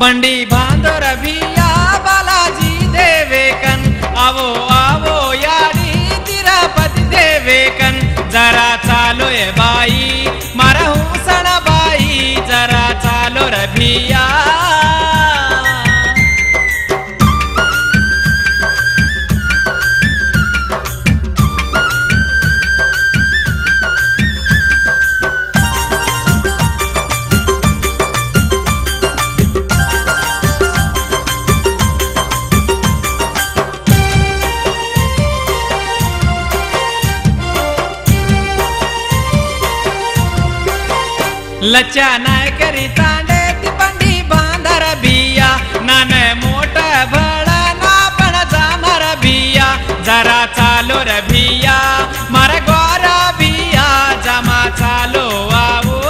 बंडी बांधो रभिया बालाजी देवे कन आवो आवो यारी तिरुपति देवे कन जरा चालो ए बाई मारा हुसण बाई जरा चालो रभिया लच्चा नाय करी तांडे ती बंडी बांधर बिया नाने मोठ बड़ा ना पण जामर बिया जरा चालो रे बिया मारे गोरा बिया जमा चालो आवो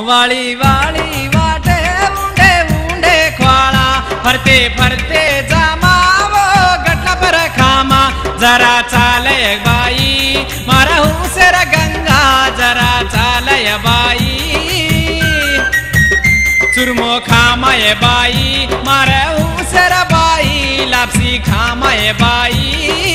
वाली वाली वाटे ऊंडे ऊंडे ख्वाला फरते फरते जमावो गटला पर खामा जरा चाले बाई मारा हुसेर गंगा जरा चाले बाई चुरमो खामाए बाई मारा हुसेर बाई लापसी खामाए बाई